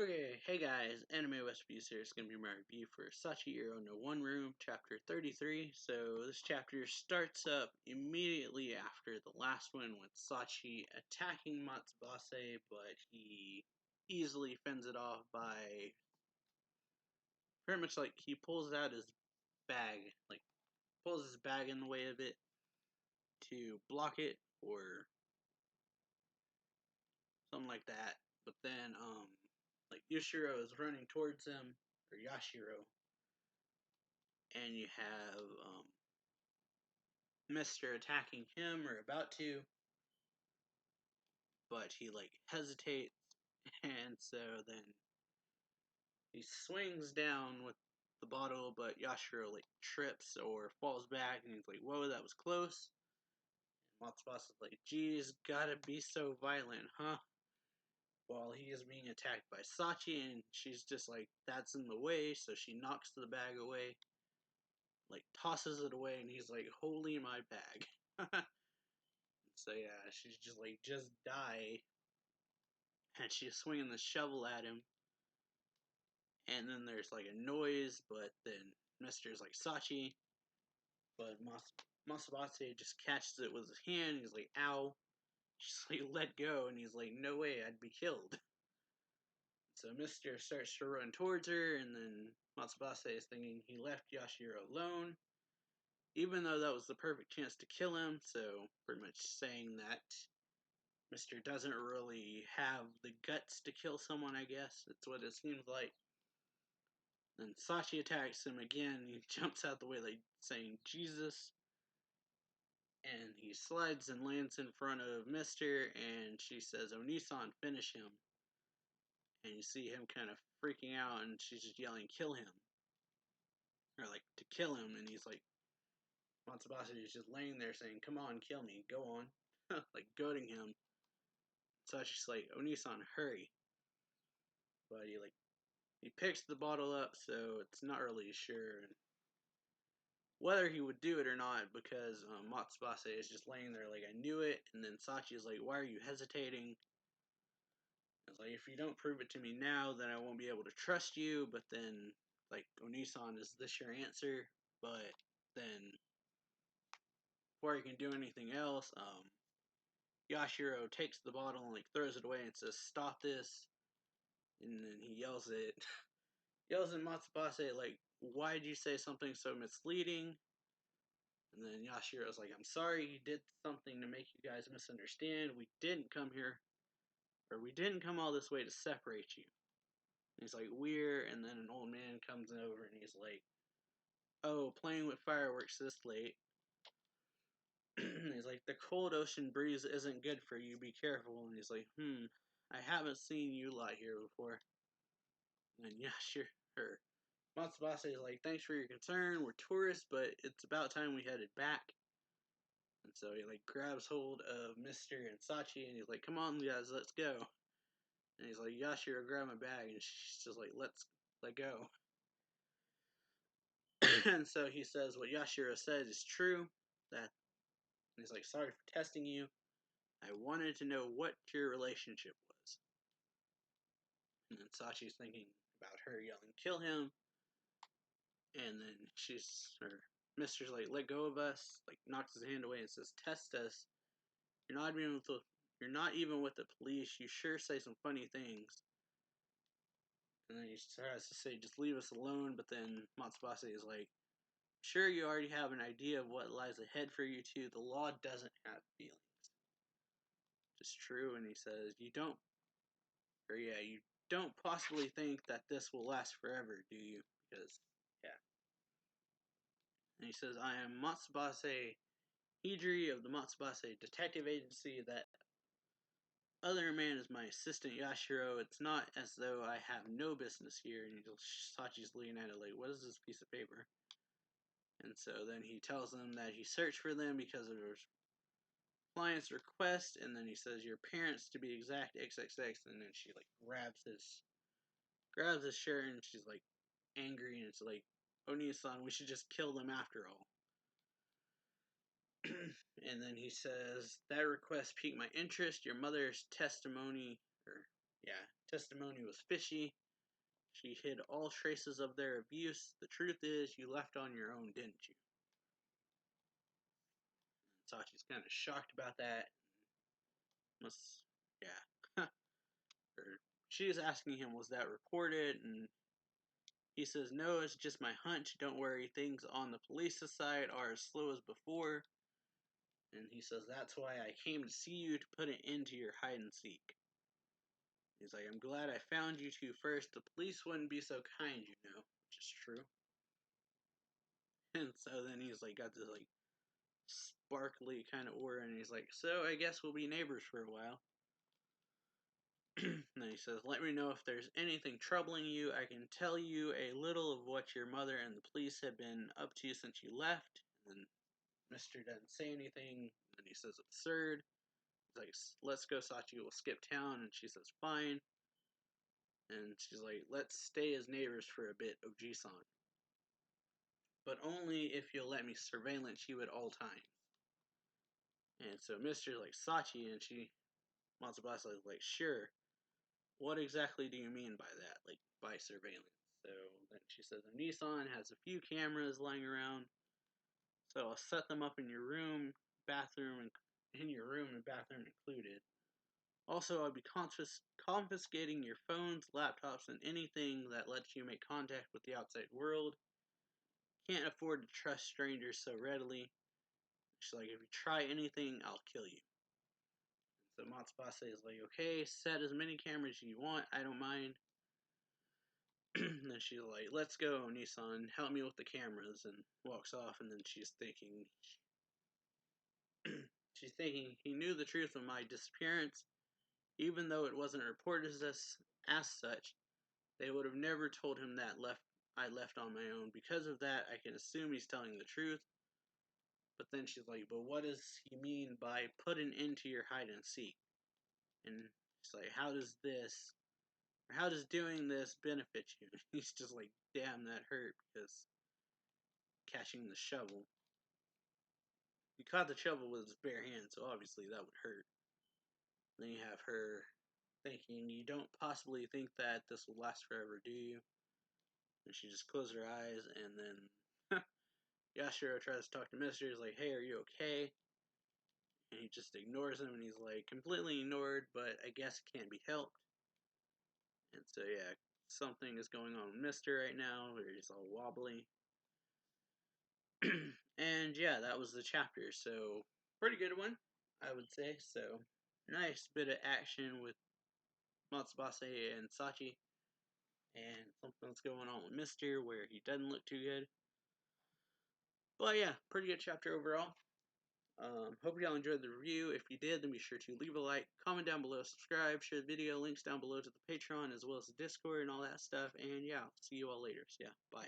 Okay, hey guys, Anime Recipes here. It's gonna be my review for Sachi-iro no One Room, chapter 33. So this chapter starts up immediately after the last one with Sachi attacking Matsubase, but he easily fends it off by pretty much like he pulls out his bag, like pulls his bag in the way of it to block it or something like that. But then like Yushiro is running towards him, or Yashiro, and you have Mister attacking him or about to, but he like hesitates, and so then he swings down with the bottle, but Yashiro like trips or falls back, and he's like, "Whoa, that was close." And Matsubasa's like, "Geez, gotta be so violent, huh?" While he is being attacked by Sachi, and she's just like, "That's in the way," so she knocks the bag away, like tosses it away, and he's like, "Holy my bag." So yeah, she's just like, "Just die." And she's swinging the shovel at him, and then there's like a noise, but then Mister's like, "Sachi," but Masabate just catches it with his hand. He's like, "Ow!" She's like, "Let go," and he's like, "No way, I'd be killed." So Mister starts to run towards her, and then Matsubase is thinking he left Yashiro alone, even though that was the perfect chance to kill him. So pretty much saying that Mister doesn't really have the guts to kill someone. I guess that's what it seems like. Then Sachi attacks him again. He jumps out the way, like saying Jesus, and he slides and lands in front of Mister. And she says, "Onisan, finish him." And you see him kind of freaking out, and she's just yelling, "Kill him!" Or like to kill him. And he's like, Matsubase is just laying there saying, "Come on, kill me, go on," like goading him. Sachi's like, "Onisan, hurry!" But he picks the bottle up, so it's not really sure whether he would do it or not, because Matsubase is just laying there like, "I knew it," and then Sachi is like, "Why are you hesitating?" It's like, "If you don't prove it to me now, then I won't be able to trust you." But then, like, Onisan, is this your answer? But then, before he can do anything else, Yashiro takes the bottle and like throws it away and says, "Stop this!" And then he yells at Matsubase like, "Why did you say something so misleading?" And then Yashiro's like, "I'm sorry you did something to make you guys misunderstand. We didn't come here, or we didn't come all this way to separate you." And he's like, "We're," and then an old man comes over and he's like, "Oh, playing with fireworks this late." He's like, "The cold ocean breeze isn't good for you. Be careful." And he's like, "I haven't seen you lot here before." And Yashiro, or Matsubase is like, "Thanks for your concern. We're tourists, but it's about time we headed back." And so he like grabs hold of Mister and Sachi, and he's like, "Come on, guys, let's go." And he's like, "Yashiro, grab my bag," and she's just like, let go." And so he says what Yashiro says is true. That he's like, "Sorry for testing you. I wanted to know what your relationship was." And then Sachi's thinking about her yelling, "Kill him," and then or Mister's like, "Let go of us," like knocks his hand away and says, "Test us. You're not even with the you're not even with the police. You sure say some funny things." And then he tries to say, "Just leave us alone," but then Matsubase is like, "Sure, you already have an idea of what lies ahead for you two. The law doesn't have feelings." Which is true, and he says, you don't possibly think that this will last forever, do you? Because, yeah. And he says, "I am Matsubase Hidri of the Matsubase Detective Agency. That other man is my assistant Yashiro. It's not as though I have no business here." And Sachi's looking at it like, "What is this piece of paper?" And so then he tells them that he searched for them because of his client's request, and then he says, "Your parents, to be exact, XXX," and then she like grabs his shirt, and she's like angry, and it's like, "Oni-san, we should just kill them after all." And then he says, "That request piqued my interest. Your mother's testimony, or yeah, testimony was fishy. She hid all traces of their abuse. The truth is, you left on your own, didn't you? And Sachi's kind of shocked about that. Must, yeah. She is asking him, was that reported? And he says, no, it's just my hunch. Don't worry, things on the police side are as slow as before. And he says, that's why I came to see you, to put an end to your hide and seek. He's like, I'm glad I found you two first. The police wouldn't be so kind, you know, which is true. And so then he's like, got this like sparkly kind of aura, and he's like, so I guess we'll be neighbors for a while. And then he says, let me know if there's anything troubling you. I can tell you a little of what your mother and the police have been up to since you left. And then Mister doesn't say anything. And then he says, absurd. He's like, let's go, Sachi. We'll skip town. And she says, fine. And she's like, let's stay as neighbors for a bit, Oji-san. But only if you'll let me surveillance you at all times. And so Mister's like, Sachi, and Matsubasa is like, sure. What exactly do you mean by that? Like, by surveillance? So then she says, Nissan has a few cameras lying around, so I'll set them up in your room, bathroom, and in your room and bathroom included. Also, I'll be confiscating your phones, laptops, and anything that lets you make contact with the outside world. Can't afford to trust strangers so readily. She's like, if you try anything, I'll kill you. And so Matsubasa is like, okay, set as many cameras as you want, I don't mind. And then she's like, let's go, Nissan, help me with the cameras, and walks off. And then she's thinking, he knew the truth of my disappearance, even though it wasn't reported as such. They would have never told him that I left on my own. Because of that, I can assume he's telling the truth. But then she's like, but what does he mean by put an end to your hide and seek? And she's like, how does doing this benefit you? He's just like, damn, that hurt, because catching the shovel. He caught the shovel with his bare hands, so obviously that would hurt. Then you have her thinking, you don't possibly think that this will last forever, do you? And she just closes her eyes, and then Yashiro tries to talk to Mister. He's like, hey, are you okay? And he just ignores him, and he's like, completely ignored, but I guess it can't be helped. And so, yeah, something is going on with Mister right now, where he's all wobbly. And yeah, that was the chapter. So, pretty good one, I would say. So, nice bit of action with Matsubasa and Sachi. And something's going on with Mister where he doesn't look too good. But yeah, pretty good chapter overall. Hope y'all enjoyed the review. If you did, then be sure to leave a like, comment down below, subscribe, share the video, links down below to the Patreon as well as the Discord and all that stuff. And yeah, see you all later. So yeah, bye.